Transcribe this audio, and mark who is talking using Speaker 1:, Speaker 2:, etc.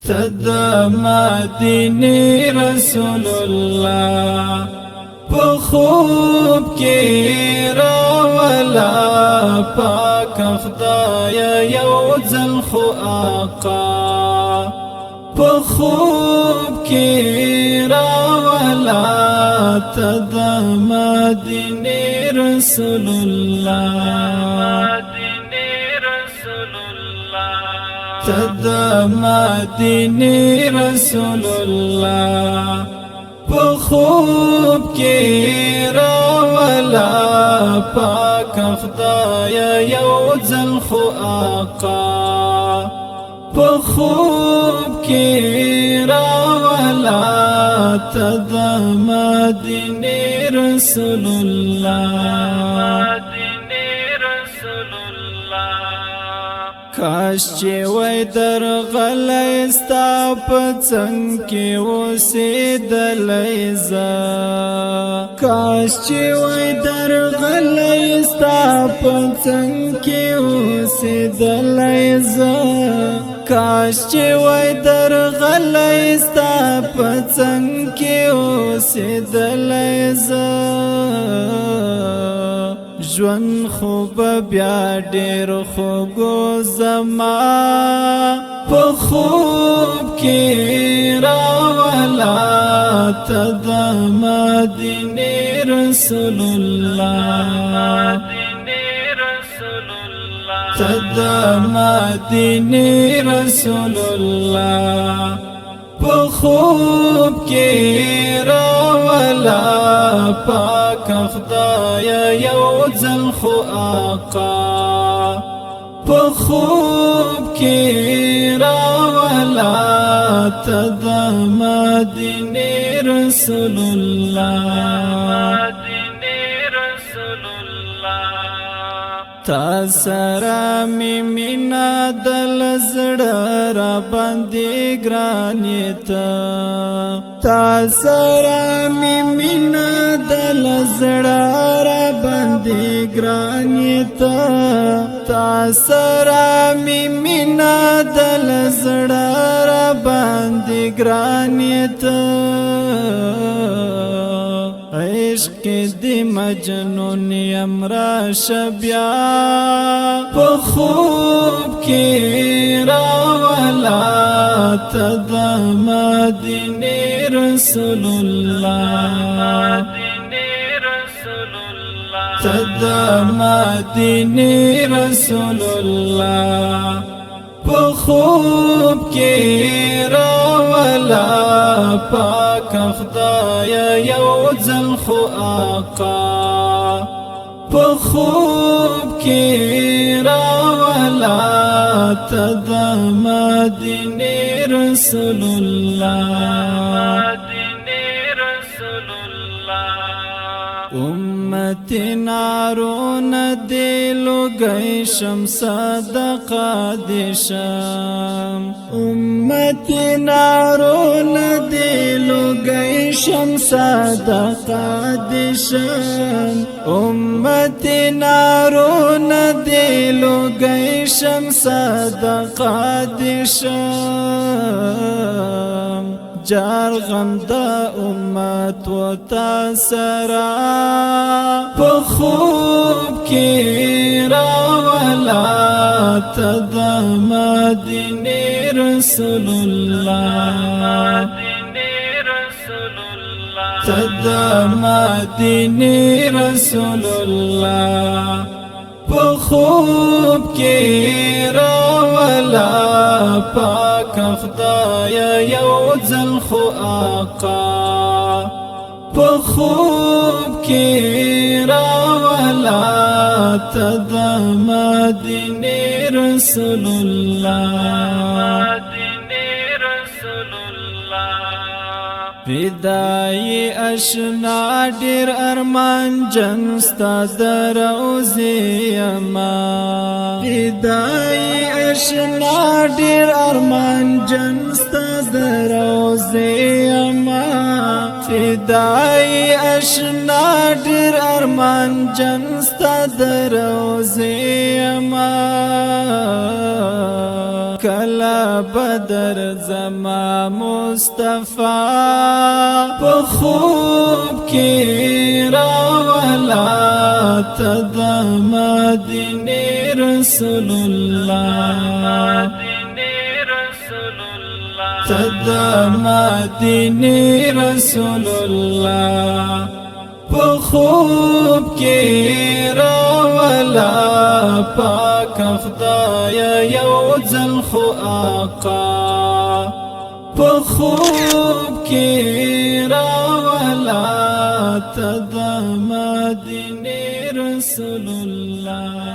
Speaker 1: تد مدینه رسول الله په خوب کې راولا پاک خدای یو ځل خو آقا په خوب کې راولا تد مدینه رسول الله تد مدینه رسول الله په خوب کې راولا پاک خدای یو ځل خو آقا په خوب کې راولا تد مدینه رسول الله کاش چې وای درغلی ستا په څنګ کې اوسېدلی زه کاش چې وای درغلی ستا په څنګ کې اوسېدلی زه کاش چې وای درغلی ستا په څنګ کې اوسېدلی زه ژوند خوب بیا ډېر خوږ زما په خوب کې راولا تد مدینه رسول الله تد مدینه رسول الله په خوب کې راولا پاک خدای یو ځل خو آقا په خوب کې راولا تد مدینه رسول الله تا سره می مینا دل زړه را باندې ګرانې تا سره می مینا دل زړه را باندې ګرانې تا سره می مینا دل زړه را باندې ګرانې عشق دی مجنون امرا شبیا په خوب کې راولا تد مدینه رسول الله تد مدینه رسول الله په خوب کې راولا پاک خدای یو ځل خو آقا په خوب کې راولا تد مدینه رسول الله امتی نارون دیلو گئی شم صدقہ دیشم امتی نارون دیلو گئی شم صدقہ دیشم امتی نارون دیلو گئی شم صدقہ دیشم جار غم دا امت و تاسرا په خوب کې راولا تد مدینه رسول الله تد مدینه رسول الله په خوب کې راولا پاک خدای یو ځل خو آقا په خوب کې راولا تد مدینه رسول الله فدای اشنا ډیر ارمان جن ستا دروزی اما فدای اشنا ډیر ارمان جن ستا دروزی اما فدای اشنا ډیر ارمان جن ستا دروزی اما کلا بدر زما مصطفی په خوب کې راولا تد مدینه رسول الله تد مدینه رسول الله په خوب کې راولا پاک خدای یو ځل خو آقا په خوب کې راولا تد مدینه رسول الله